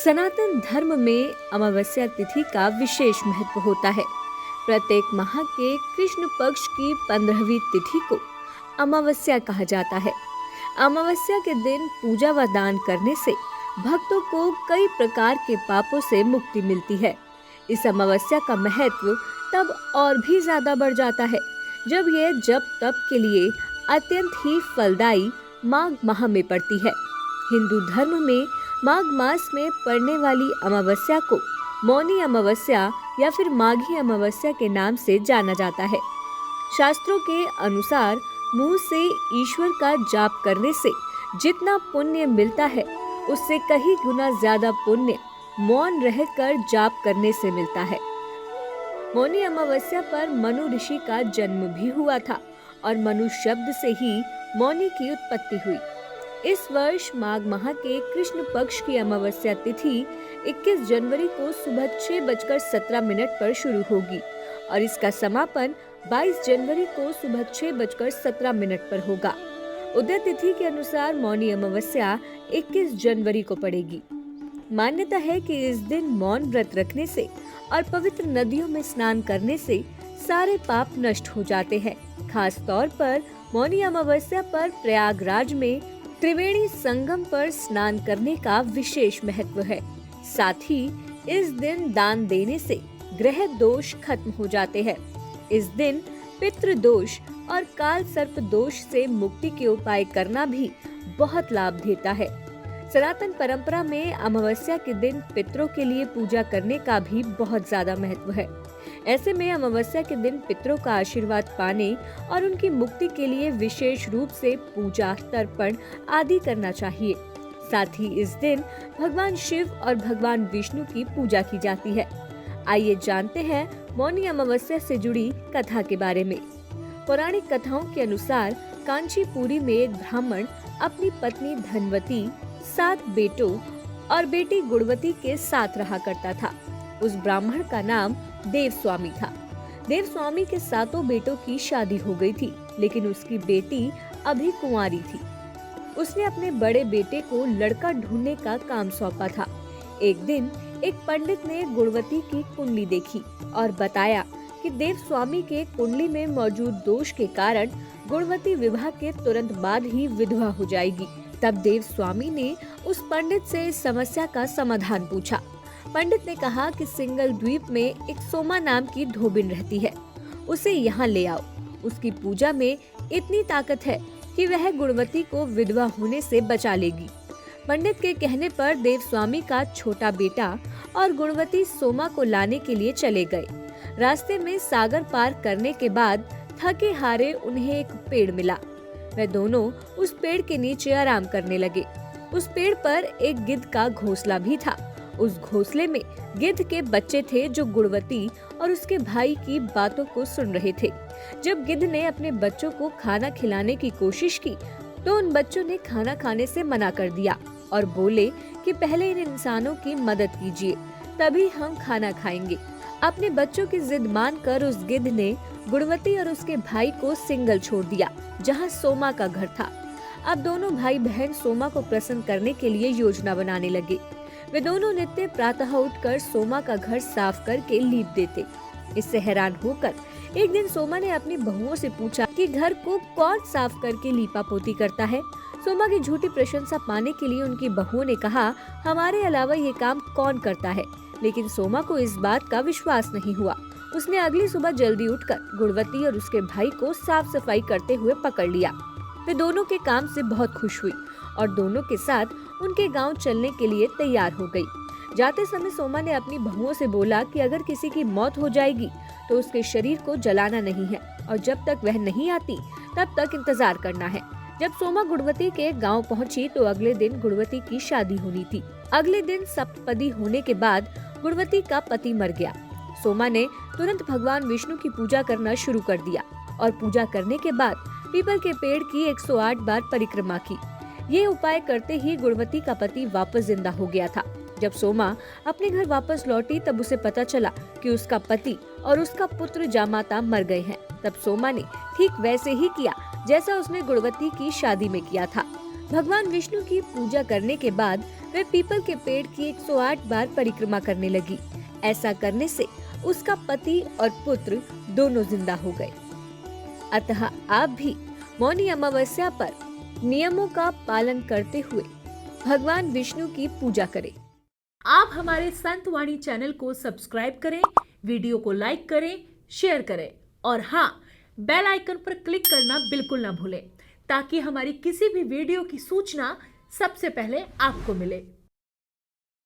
सनातन धर्म में अमावस्या तिथि का विशेष महत्व होता है। प्रत्येक माह के कृष्ण पक्ष की 15वीं तिथि को अमावस्या कहा जाता है। अमावस्या के दिन पूजा व दान करने से भक्तों को कई प्रकार के पापों से मुक्ति मिलती है। इस अमावस्या का महत्व तब और भी ज्यादा बढ़ जाता है जब यह जप तप के लिए अत्यंत ही फलदायी माघ माह में पड़ती है। हिंदू धर्म में माघ मास में पड़ने वाली अमावस्या को मौनी अमावस्या या फिर माघी अमावस्या के नाम से जाना जाता है। शास्त्रों के अनुसार मुंह से ईश्वर का जाप करने से जितना पुण्य मिलता है उससे कहीं गुना ज्यादा पुण्य मौन रहकर जाप करने से मिलता है। मौनी अमावस्या पर मनु ऋषि का जन्म भी हुआ था और मनु शब्द से ही मौनी की उत्पत्ति हुई। इस वर्ष माघ माह के कृष्ण पक्ष की अमावस्या तिथि 21 जनवरी को सुबह 6:17 पर शुरू होगी और इसका समापन 22 जनवरी को सुबह 6:17 पर होगा। उदय तिथि के अनुसार मौनी अमावस्या 21 जनवरी को पड़ेगी। मान्यता है कि इस दिन मौन व्रत रखने से और पवित्र नदियों में स्नान करने से सारे पाप नष्ट हो जाते हैं। खास तौर पर मौनी अमावस्या पर प्रयागराज में त्रिवेणी संगम पर स्नान करने का विशेष महत्व है। साथ ही इस दिन दान देने से ग्रह दोष खत्म हो जाते हैं। इस दिन पितृ दोष और काल सर्प दोष से मुक्ति के उपाय करना भी बहुत लाभ देता है। सनातन परंपरा में अमावस्या के दिन पितरों के लिए पूजा करने का भी बहुत ज्यादा महत्व है। ऐसे में अमावस्या के दिन पितरों का आशीर्वाद पाने और उनकी मुक्ति के लिए विशेष रूप से पूजा तर्पण आदि करना चाहिए। साथ ही इस दिन भगवान शिव और भगवान विष्णु की पूजा की जाती है। आइए जानते हैं मौनी अमावस्या से जुड़ी कथा के बारे में। पौराणिक कथाओं के अनुसार कांचीपुरी में एक ब्राह्मण अपनी पत्नी धनवती, 7 बेटों और बेटी गुणवती के साथ रहा करता था। उस ब्राह्मण का नाम देवस्वामी था। देवस्वामी के 7 बेटों की शादी हो गई थी, लेकिन उसकी बेटी अभी कुंवारी थी। उसने अपने बड़े बेटे को लड़का ढूंढने का काम सौंपा था। एक दिन एक पंडित ने गुणवती की कुंडली देखी और बताया कि देवस्वामी के कुंडली में मौजूद दोष के कारण गुणवती विवाह के तुरंत बाद ही विधवा हो जाएगी। तब देवस्वामी ने उस पंडित से इस समस्या का समाधान पूछा। पंडित ने कहा कि सिंगल द्वीप में एक सोमा नाम की धोबिन रहती है, उसे यहाँ ले आओ। उसकी पूजा में इतनी ताकत है कि वह गुणवती को विधवा होने से बचा लेगी। पंडित के कहने पर देवस्वामी का छोटा बेटा और गुणवती सोमा को लाने के लिए चले गए। रास्ते में सागर पार करने के बाद थके हारे उन्हें एक पेड़ मिला। वे दोनों उस पेड़ के नीचे आराम करने लगे। उस पेड़ पर एक गिद्ध का घोंसला भी था। उस घोंसले में गिद्ध के बच्चे थे जो गुणवती और उसके भाई की बातों को सुन रहे थे। जब गिद्ध ने अपने बच्चों को खाना खिलाने की कोशिश की तो उन बच्चों ने खाना खाने से मना कर दिया और बोले कि पहले इन इंसानों की मदद कीजिए, तभी हम खाना खाएंगे। अपने बच्चों की जिद मानकर उस गिद्ध ने गुणवती और उसके भाई को सिंगल छोड़ दिया, जहाँ सोमा का घर था। अब दोनों भाई बहन सोमा को प्रसन्न करने के लिए योजना बनाने लगे। वे दोनों नित्य प्रातः उठकर सोमा का घर साफ करके लीप देते। इससे हैरान होकर एक दिन सोमा ने अपनी बहुओं से पूछा कि घर को कौन साफ करके लीपा पोती करता है। सोमा की झूठी प्रशंसा पाने के लिए उनकी बहुओं ने कहा, हमारे अलावा ये काम कौन करता है। लेकिन सोमा को इस बात का विश्वास नहीं हुआ। उसने अगली सुबह जल्दी उठकर गुणवती और उसके भाई को साफ सफाई करते हुए पकड़ लिया। वे दोनों के काम से बहुत खुश हुई और दोनों के साथ उनके गांव चलने के लिए तैयार हो गई। जाते समय सोमा ने अपनी बहुओं से बोला कि अगर किसी की मौत हो जाएगी तो उसके शरीर को जलाना नहीं है और जब तक वह नहीं आती तब तक इंतजार करना है। जब सोमा गुणवती के गांव पहुंची तो अगले दिन गुणवती की शादी होनी थी। अगले दिन सप्तपदी होने के बाद गुणवती का पति मर गया। सोमा ने तुरंत भगवान विष्णु की पूजा करना शुरू कर दिया और पूजा करने के बाद पीपल के पेड़ की 108 बार परिक्रमा की। ये उपाय करते ही गुणवती का पति वापस जिंदा हो गया था। जब सोमा अपने घर वापस लौटी तब उसे पता चला कि उसका पति और उसका पुत्र जामाता मर गए हैं। तब सोमा ने ठीक वैसे ही किया जैसा उसने गुणवती की शादी में किया था। भगवान विष्णु की पूजा करने के बाद वह पीपल के पेड़ की 108 बार परिक्रमा करने लगी। ऐसा करने से उसका पति और पुत्र दोनों जिंदा हो गए। अतः आप भी मौनी अमावस्या पर नियमों का पालन करते हुए भगवान विष्णु की पूजा करें। आप हमारे संत वाणी चैनल को सब्सक्राइब करें, वीडियो को लाइक करें, शेयर करें और हाँ, बेल आइकन पर क्लिक करना बिल्कुल ना भूलें ताकि हमारी किसी भी वीडियो की सूचना सबसे पहले आपको मिले।